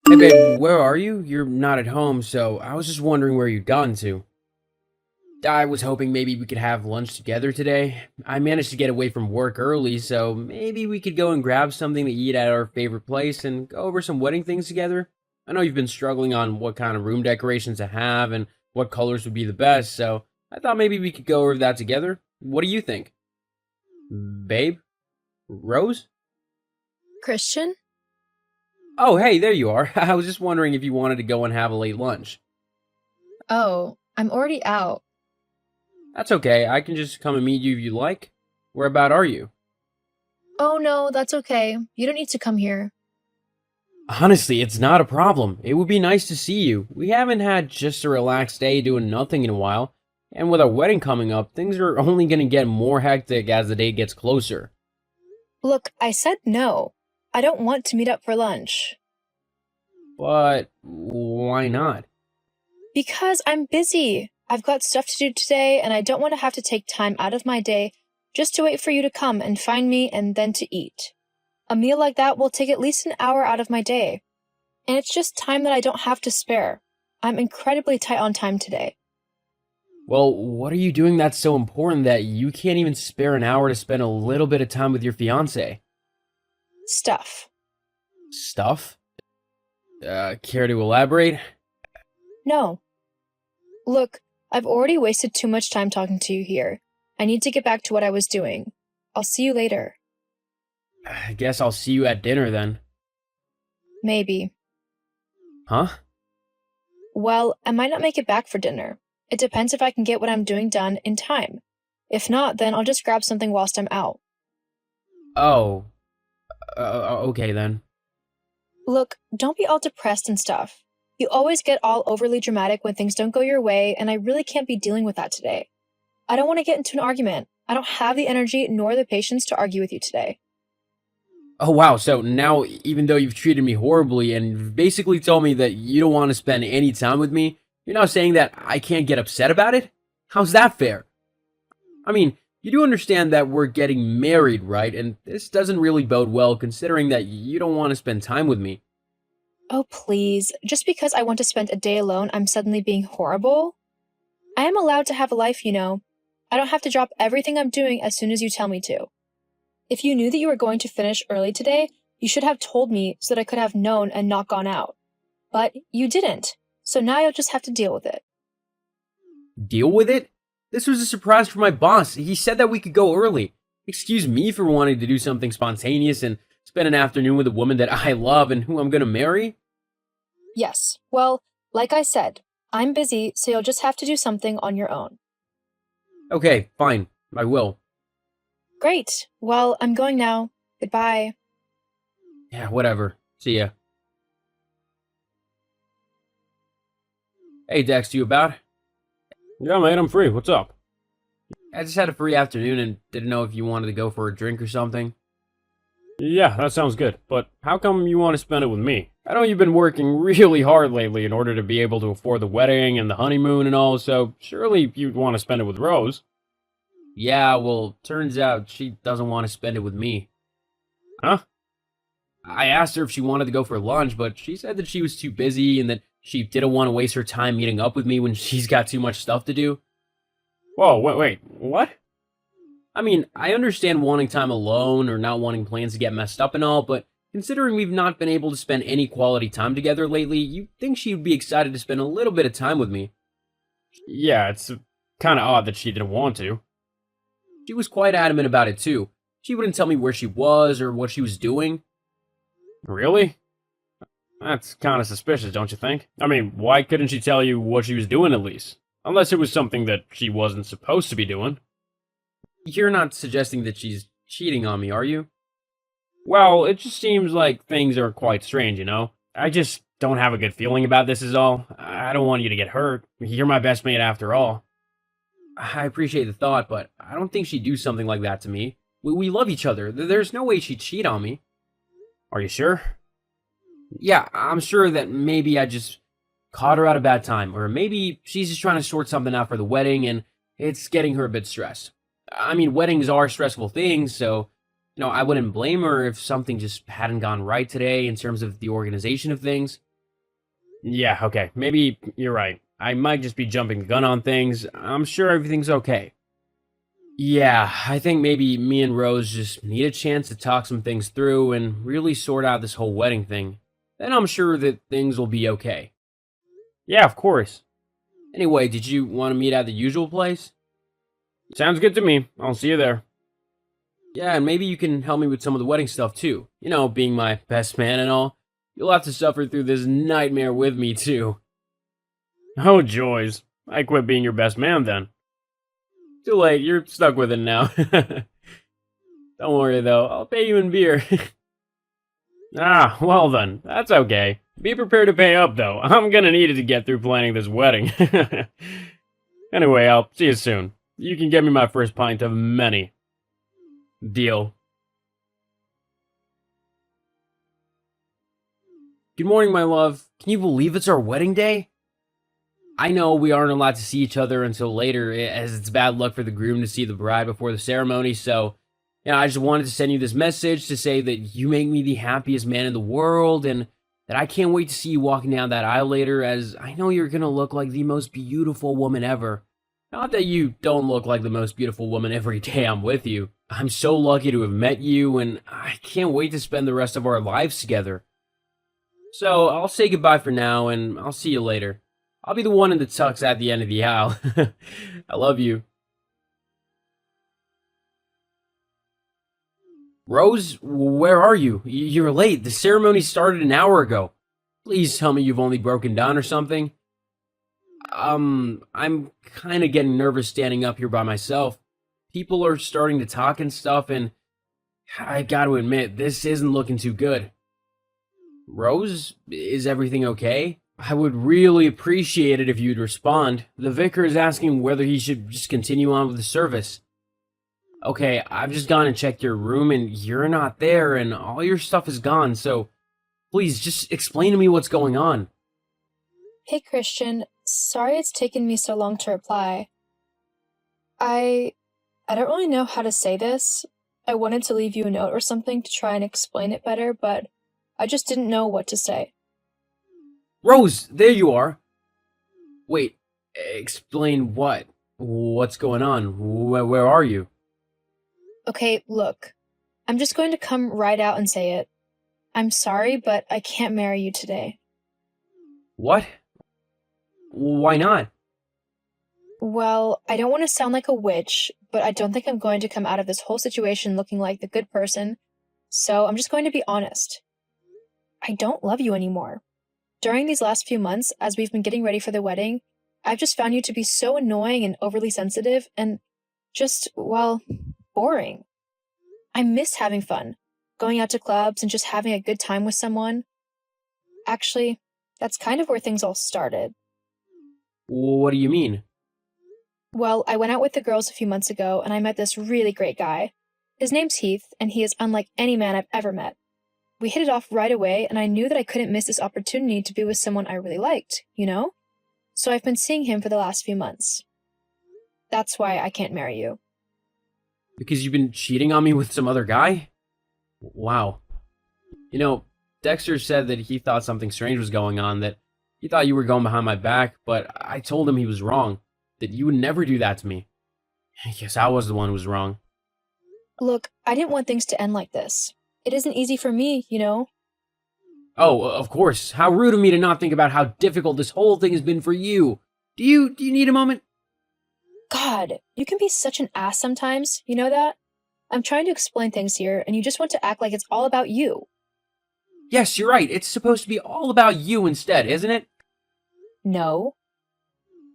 Hey babe, where are you? You're not at home, so I was just wondering where you'd gotten to. I was hoping maybe we could have lunch together today. I managed to get away from work early, so maybe we could go and grab something to eat at our favorite place and go over some wedding things together. I know you've been struggling on what kind of room decorations to have and what colors would be the best, so I thought maybe we could go over that together. What do you think? Babe? Rose? Christian? Oh, hey, there you are. I was just wondering if you wanted to go and have a late lunch. Oh, I'm already out. That's okay. I can just come and meet you if you like. Whereabout are you? Oh no, that's okay. You don't need to come here. Honestly, it's not a problem. It would be nice to see you. We haven't had just a relaxed day doing nothing in a while. And with our wedding coming up, things are only going to get more hectic as the day gets closer. Look, I said no. I don't want to meet up for lunch. But why not? Because I'm busy. I've got stuff to do today, and I don't want to have to take time out of my day just to wait for you to come and find me and then to eat. A meal like that will take at least an hour out of my day. And it's just time that I don't have to spare. I'm incredibly tight on time today. Well, what are you doing that's so important that you can't even spare an hour to spend a little bit of time with your fiancé? Stuff. Stuff? Care to elaborate? No. Look, I've already wasted too much time talking to you here. I need to get back to what I was doing. I'll see you later. I guess I'll see you at dinner then. Maybe. Huh? Well, I might not make it back for dinner. It depends if I can get what I'm doing done in time. If not, then I'll just grab something whilst I'm out. Oh, okay then. Look, don't be all depressed and stuff. You always get all overly dramatic when things don't go your way, and I really can't be dealing with that today. I don't want to get into an argument. I don't have the energy nor the patience to argue with you today. Oh wow, so now even though you've treated me horribly and basically told me that you don't want to spend any time with me, you're now saying that I can't get upset about it? How's that fair? I mean, you do understand that we're getting married, right? And this doesn't really bode well considering that you don't want to spend time with me. Oh, please. Just because I want to spend a day alone, I'm suddenly being horrible? I am allowed to have a life, you know. I don't have to drop everything I'm doing as soon as you tell me to. If you knew that you were going to finish early today, you should have told me so that I could have known and not gone out. But you didn't, so now you'll just have to deal with it. Deal with it? This was a surprise for my boss. He said that we could go early. Excuse me for wanting to do something spontaneous and spend an afternoon with a woman that I love and who I'm gonna marry? Yes, well, like I said, I'm busy, so you'll just have to do something on your own. Okay, fine. I will. Great. Well, I'm going now. Goodbye. Yeah, whatever. See ya. Hey, Dex, you about? Yeah, mate, I'm free. What's up? I just had a free afternoon and didn't know if you wanted to go for a drink or something. Yeah, that sounds good. But how come you want to spend it with me? I know you've been working really hard lately in order to be able to afford the wedding and the honeymoon and all, so surely you'd want to spend it with Rose. Yeah, well, turns out she doesn't want to spend it with me. Huh? I asked her if she wanted to go for lunch, but she said that she was too busy and that she didn't want to waste her time meeting up with me when she's got too much stuff to do. Whoa, wait, what? I mean, I understand wanting time alone or not wanting plans to get messed up and all, but considering we've not been able to spend any quality time together lately, you'd think she would be excited to spend a little bit of time with me. Yeah, it's kind of odd that she didn't want to. She was quite adamant about it too. She wouldn't tell me where she was or what she was doing. Really? That's kind of suspicious, don't you think? I mean, why couldn't she tell you what she was doing at least? Unless it was something that she wasn't supposed to be doing. You're not suggesting that she's cheating on me, are you? Well, it just seems like things are quite strange, you know? I just don't have a good feeling about this is all. I don't want you to get hurt. You're my best mate after all. I appreciate the thought, but I don't think she'd do something like that to me. We love each other. There's no way she'd cheat on me. Are you sure? Yeah, I'm sure that maybe I just caught her at a bad time, or maybe she's just trying to sort something out for the wedding and it's getting her a bit stressed. I mean, weddings are stressful things, so, I wouldn't blame her if something just hadn't gone right today in terms of the organization of things. Yeah, okay. Maybe you're right. I might just be jumping the gun on things. I'm sure everything's okay. Yeah, I think maybe me and Rose just need a chance to talk some things through and really sort out this whole wedding thing. Then I'm sure that things will be okay. Yeah, of course. Anyway, did you want to meet at the usual place? Sounds good to me. I'll see you there. Yeah, and maybe you can help me with some of the wedding stuff too. You know, being my best man and all. You'll have to suffer through this nightmare with me too. Oh, joys. I quit being your best man then. Too late, you're stuck with it now. Don't worry though, I'll pay you in beer. Ah, well then. That's okay. Be prepared to pay up though. I'm gonna need it to get through planning this wedding. Anyway, I'll see you soon. You can get me my first pint of many. Deal. Good morning, my love. Can you believe it's our wedding day? I know we aren't allowed to see each other until later, as it's bad luck for the groom to see the bride before the ceremony, so I just wanted to send you this message to say that you make me the happiest man in the world, and that I can't wait to see you walking down that aisle later, as I know you're gonna look like the most beautiful woman ever. Not that you don't look like the most beautiful woman every day I'm with you. I'm so lucky to have met you, and I can't wait to spend the rest of our lives together. So I'll say goodbye for now, and I'll see you later. I'll be the one in the tux at the end of the aisle. I love you. Rose, where are you? You're late. The ceremony started an hour ago. Please tell me you've only broken down or something. I'm kind of getting nervous standing up here by myself. People are starting to talk and stuff, and I gotta admit, this isn't looking too good. Rose, is everything okay? I would really appreciate it if you'd respond. The vicar is asking whether he should just continue on with the service. Okay, I've just gone and checked your room, and you're not there, and all your stuff is gone, so please just explain to me what's going on. Hey, Christian. Sorry it's taken me so long to reply. I don't really know how to say this. I wanted to leave you a note or something to try and explain it better, but I just didn't know what to say. Rose, there you are. Wait, explain what? What's going on? Where are you? Okay, look. I'm just going to come right out and say it. I'm sorry, but I can't marry you today. What? Why not? Well, I don't want to sound like a witch, but I don't think I'm going to come out of this whole situation looking like the good person, so I'm just going to be honest. I don't love you anymore. During these last few months, as we've been getting ready for the wedding, I've just found you to be so annoying and overly sensitive and just, well, boring. I miss having fun, going out to clubs and just having a good time with someone. Actually, that's kind of where things all started. What do you mean? Well, I went out with the girls a few months ago and I met this really great guy. His name's Heath, and he is unlike any man I've ever met. We hit it off right away, and I knew that I couldn't miss this opportunity to be with someone I really liked, you know? So I've been seeing him for the last few months. That's why I can't marry you. Because you've been cheating on me with some other guy? Wow. You know, Dexter said that he thought something strange was going on, that he thought you were going behind my back, but I told him he was wrong, that you would never do that to me. I guess I was the one who was wrong. Look, I didn't want things to end like this. It isn't easy for me, you know? Oh, of course. How rude of me to not think about how difficult this whole thing has been for you. Do you need a moment? God, you can be such an ass sometimes, you know that? I'm trying to explain things here, and you just want to act like it's all about you. Yes, you're right. It's supposed to be all about you instead, isn't it? No.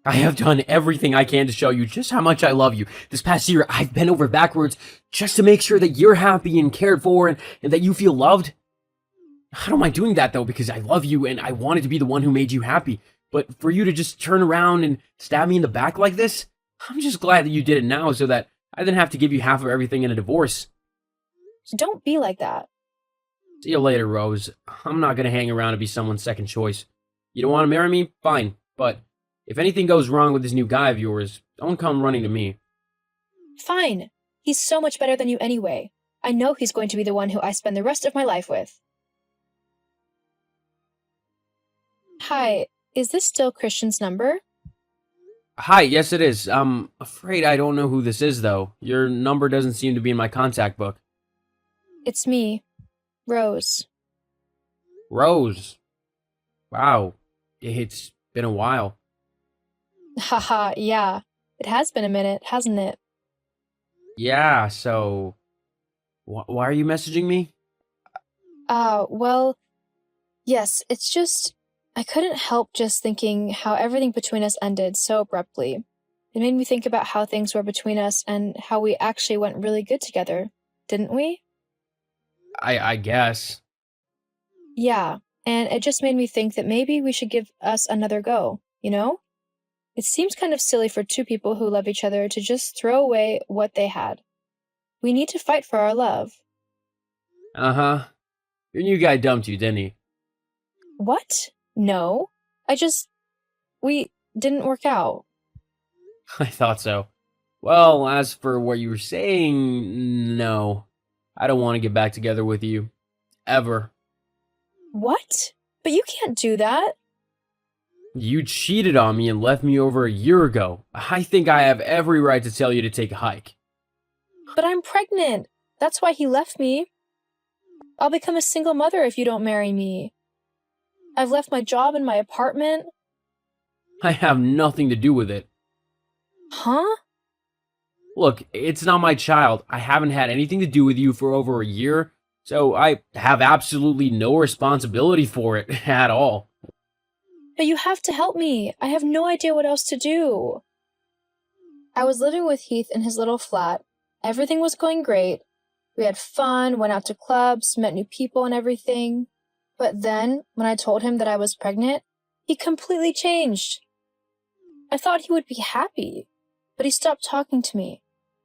I have done everything I can to show you just how much I love you. This past year, I've bent over backwards just to make sure that you're happy and cared for and that you feel loved. I don't mind doing that, though, because I love you and I wanted to be the one who made you happy. But for you to just turn around and stab me in the back like this, I'm just glad that you did it now so that I didn't have to give you half of everything in a divorce. Don't be like that. See you later, Rose. I'm not going to hang around to be someone's second choice. You don't want to marry me? Fine. But if anything goes wrong with this new guy of yours, don't come running to me. Fine. He's so much better than you anyway. I know he's going to be the one who I spend the rest of my life with. Hi, is this still Christian's number? Hi, yes it is. I'm afraid I don't know who this is though. Your number doesn't seem to be in my contact book. It's me, Rose. Rose. Wow. It's been a while. Haha, yeah. It has been a minute, hasn't it? Yeah, so why are you messaging me? Well, yes, it's just. I couldn't help just thinking how everything between us ended so abruptly. It made me think about how things were between us and how we actually went really good together, didn't we? I guess. Yeah, and it just made me think that maybe we should give us another go, you know? It seems kind of silly for two people who love each other to just throw away what they had. We need to fight for our love. Uh-huh. Your new guy dumped you, didn't he? What? No. We didn't work out. I thought so. Well, as for what you were saying, no. I don't want to get back together with you. Ever. What? But you can't do that. You cheated on me and left me over a year ago. I think I have every right to tell you to take a hike. But I'm pregnant. That's why he left me. I'll become a single mother if you don't marry me. I've left my job and my apartment. I have nothing to do with it. Huh? Look, it's not my child. I haven't had anything to do with you for over a year, so I have absolutely no responsibility for it at all. But you have to help me. I have no idea what else to do. I was living with Heath in his little flat. Everything was going great. We had fun, went out to clubs, met new people and everything. But then, when I told him that I was pregnant, he completely changed. I thought he would be happy, but he stopped talking to me,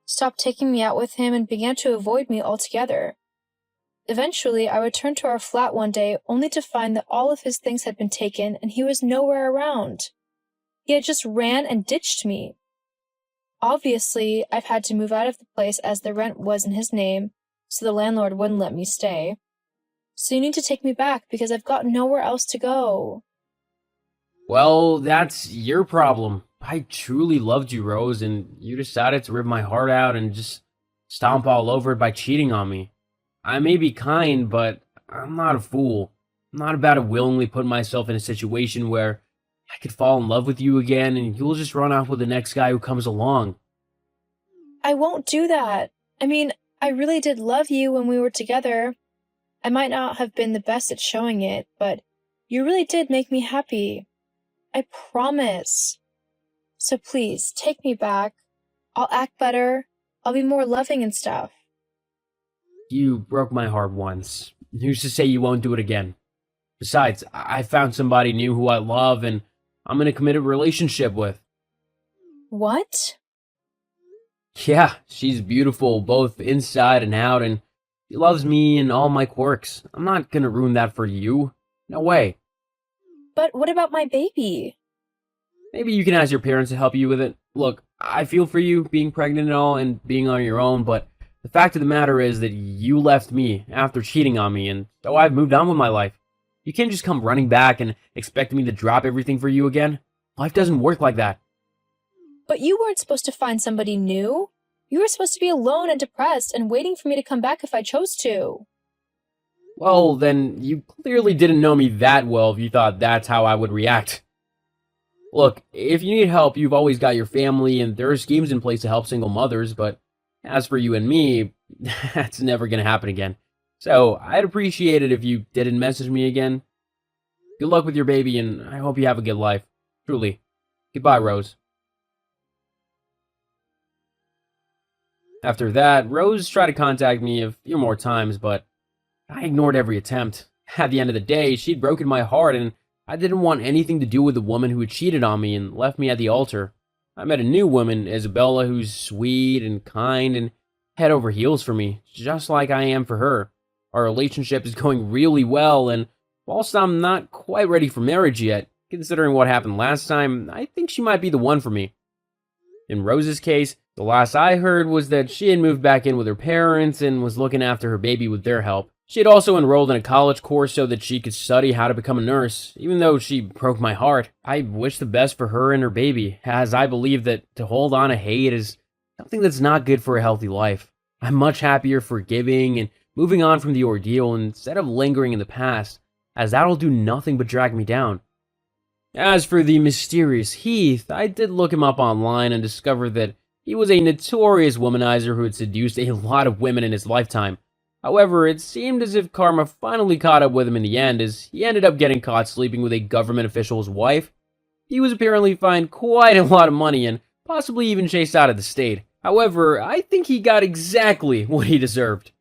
stopped taking me out with him, and began to avoid me altogether. Eventually, I returned to our flat one day only to find that all of his things had been taken and he was nowhere around. He had just ran and ditched me. Obviously, I've had to move out of the place as the rent was in his name, so the landlord wouldn't let me stay. So you need to take me back because I've got nowhere else to go. Well, that's your problem. I truly loved you, Rose, and you decided to rip my heart out and just stomp all over it by cheating on me. I may be kind, but I'm not a fool. I'm not about to willingly put myself in a situation where I could fall in love with you again and you'll just run off with the next guy who comes along. I won't do that. I mean, I really did love you when we were together. I might not have been the best at showing it, but you really did make me happy. I promise. So please, take me back. I'll act better. I'll be more loving and stuff. You broke my heart once. Who's to say you won't do it again? Besides, I found somebody new who I love and I'm in a committed relationship with. What? Yeah, she's beautiful both inside and out, and she loves me and all my quirks. I'm not gonna ruin that for you. No way. But what about my baby? Maybe you can ask your parents to help you with it. Look, I feel for you being pregnant and all and being on your own, but the fact of the matter is that you left me after cheating on me, and so I've moved on with my life. You can't just come running back and expect me to drop everything for you again. Life doesn't work like that. But you weren't supposed to find somebody new. You were supposed to be alone and depressed and waiting for me to come back if I chose to. Well, then you clearly didn't know me that well if you thought that's how I would react. Look, if you need help, you've always got your family, and there are schemes in place to help single mothers, but as for you and me, that's never gonna happen again. So, I'd appreciate it if you didn't message me again. Good luck with your baby, and I hope you have a good life. Truly. Goodbye, Rose. After that, Rose tried to contact me a few more times, but I ignored every attempt. At the end of the day, she'd broken my heart, and I didn't want anything to do with the woman who had cheated on me and left me at the altar. I met a new woman, Isabella, who's sweet and kind and head over heels for me, just like I am for her. Our relationship is going really well, and whilst I'm not quite ready for marriage yet, considering what happened last time, I think she might be the one for me. In Rose's case, the last I heard was that she had moved back in with her parents and was looking after her baby with their help. She had also enrolled in a college course so that she could study how to become a nurse. Even though she broke my heart, I wish the best for her and her baby, as I believe that to hold on to hate is something that's not good for a healthy life. I'm much happier forgiving and moving on from the ordeal instead of lingering in the past, as that'll do nothing but drag me down. As for the mysterious Heath, I did look him up online and discovered that he was a notorious womanizer who had seduced a lot of women in his lifetime. However, it seemed as if karma finally caught up with him in the end, as he ended up getting caught sleeping with a government official's wife. He was apparently fined quite a lot of money and possibly even chased out of the state. However, I think he got exactly what he deserved.